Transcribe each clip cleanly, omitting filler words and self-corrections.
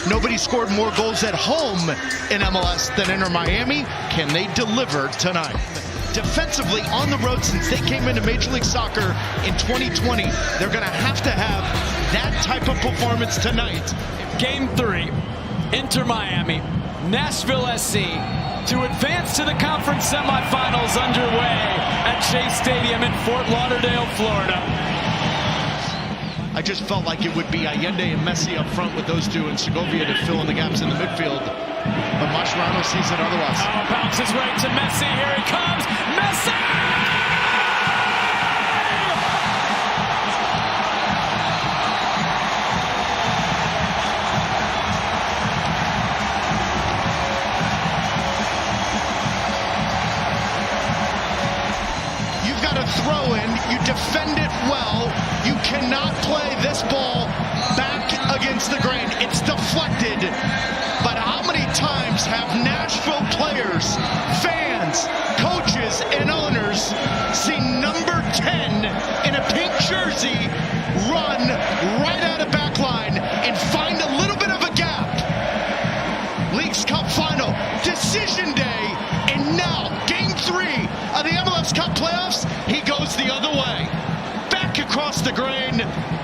Nobody scored more goals at home in MLS than Inter Miami. Can they deliver tonight? Defensively on the road, since they came into Major League Soccer in 2020, they're going to have that type of performance tonight. Game 3, Inter Miami, Nashville SC to advance to the conference semifinals underway at Chase Stadium in Fort Lauderdale, Florida. I just felt like it would be Allende and Messi up front with those two, and Segovia to fill in the gaps in the midfield. But Mascherano sees it otherwise. Oh, bounces right to Messi. Here he comes. Messi! You've got to throw in. You defend it well. You cannot play this ball back against the grain. It's deflected. But how many times have Nashville players, fans, coaches, and owners seen number 10 in a pink jersey run right out of backline and find a little bit of a gap? Leagues Cup final, decision day, and now game 3 of the MLS Cup playoffs, he goes the other way. Back across the grain,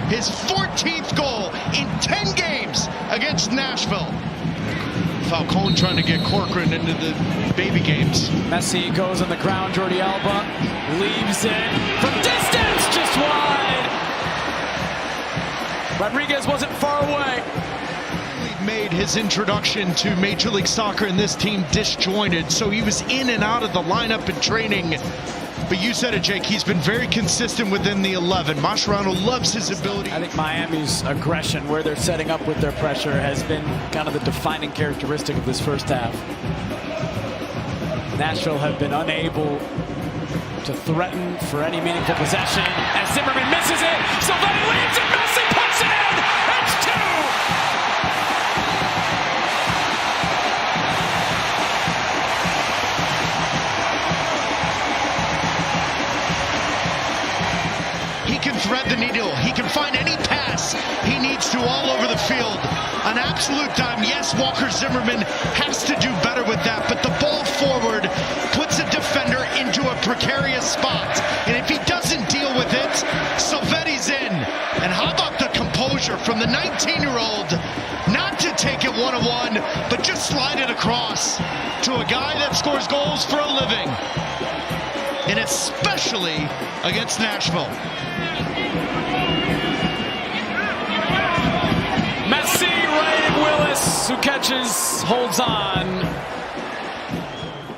his 14th goal in 10 games against Nashville. Falcone trying to get Corcoran into the baby games. Messi goes on the ground. Jordi Alba leaves it from distance, just wide. Rodriguez wasn't far away. He made his introduction to Major League Soccer and this team disjointed, so he was in and out of the lineup in training. But you said it, Jake, he's been very consistent within the 11. Mascherano loves his ability. I think Miami's aggression, where they're setting up with their pressure, has been kind of the defining characteristic of this first half. Nashville have been unable to threaten for any meaningful possession as Zimmerman misses it. Somebody leaves it. Messi puts it in. It's 2. He can thread the needle. He can find any pass he needs to all over the field. An absolute dime. Yes, Walker Zimmerman has to do better with that, but the ball forward puts a defender into a precarious spot. And if he doesn't deal with it, Silvetti's in. And how about the composure from the 19-year-old not to take it one-on-one, but just slide it across to a guy that scores goals for a living. And especially against Nashville. Messi right at Willis, who catches, holds on.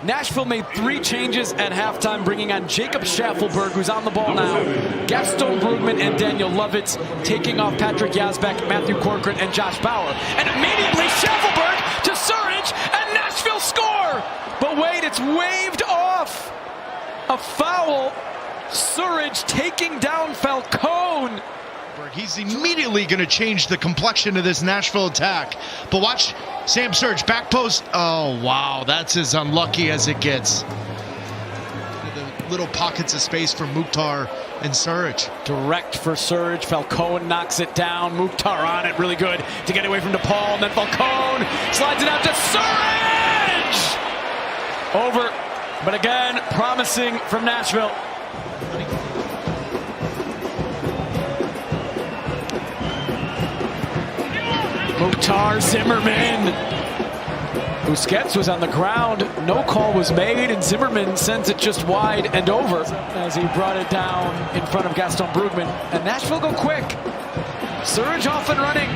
Nashville made 3 changes at halftime, bringing on Jacob Schaffelberg, who's on the ball now, Gaston Brugman and Daniel Lovitz, taking off Patrick Yazbek, Matthew Corcoran, and Josh Bauer. And immediately Schaffelberg to Surridge, and Nashville score! But wait, it's waved off. A foul. Surridge taking down Falcone. He's immediately going to change the complexion of this Nashville attack. But watch Sam Surridge, back post. Oh, wow, that's as unlucky as it gets. The little pockets of space for Mukhtar and Surridge. Direct for Surridge. Falcone knocks it down. Mukhtar on it, really good to get away from DePaul. And then Falcone slides it out to Surridge. Over, but again, promising from Nashville. Mukhtar, Zimmerman. Busquets was on the ground. No call was made, and Zimmerman sends it just wide and over as he brought it down in front of Gaston Brugman. And Nashville go quick. Surridge off and running.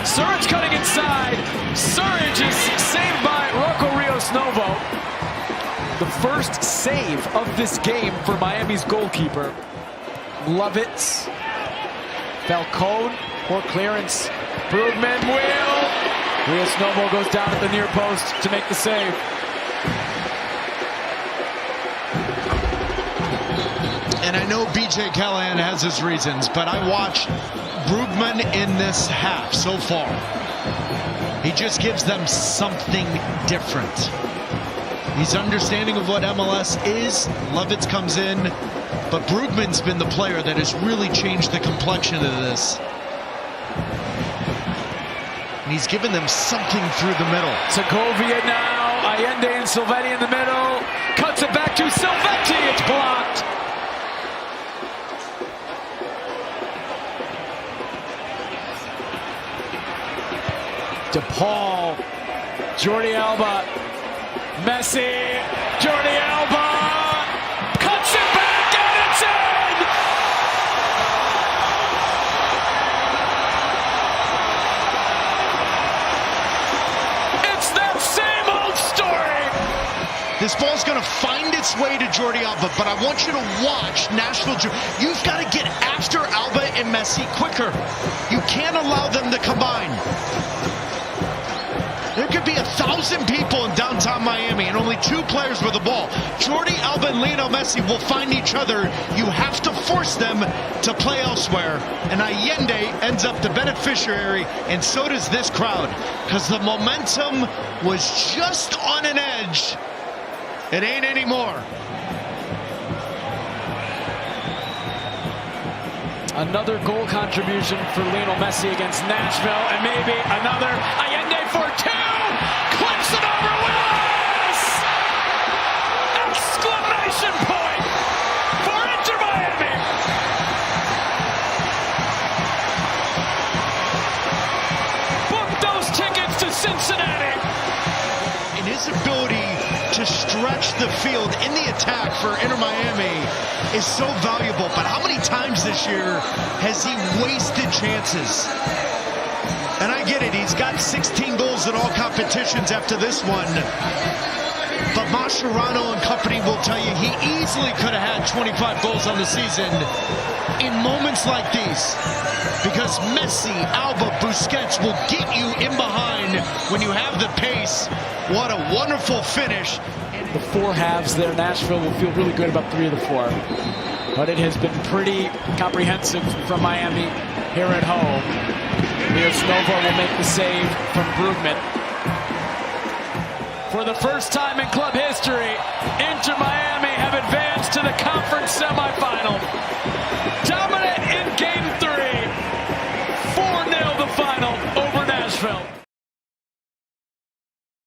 Surridge cutting inside. Surridge is saved by Rocco Rios Novo. The first save of this game for Miami's goalkeeper. Lovitz. Falcone. Poor clearance. Brugman will. Rios Novo goes down at the near post to make the save. And I know BJ Callahan has his reasons, but I watched Brugman in this half so far. He just gives them something different. He's understanding of what MLS is. Lovitz comes in, but Brugman's been the player that has really changed the complexion of this. And he's given them something through the middle. Segovia now, Allende and Silvetti in the middle. Cuts it back to Silvetti, it's blocked. DePaul, Jordi Alba, Messi, Jordi Alba, cuts it back and it's in! It's that same old story! This ball's going to find its way to Jordi Alba, but I want you to watch Nashville. You've got to get after Alba and Messi quicker. You can't allow them to combine. There could be 1,000 people in downtown Miami and only 2 players with the ball. Jordi Alba and Lionel Messi will find each other. You have to force them to play elsewhere. And Allende ends up the beneficiary, and so does this crowd, because the momentum was just on an edge. It ain't anymore. Another goal contribution for Lionel Messi against Nashville, and maybe another. Allende for 2! Clips it over Willis! Exclamation point for Inter Miami! Book those tickets to Cincinnati! And his ability to stretch the field in the attack for Inter Miami is so valuable. But how many times this year has he wasted chances? And I get it, he's got 16 goals in all competitions after this one. But Mascherano and company will tell you he easily could have had 25 goals on the season in moments like these. Because Messi, Alba, Busquets will get you in behind when you have the pace. What a wonderful finish. The 4 halves there, Nashville will feel really good about 3 of the 4. But it has been pretty comprehensive from Miami here at home. Novo will make the save from Brugman. For the first time in club history, Inter Miami have advanced to the conference semifinal.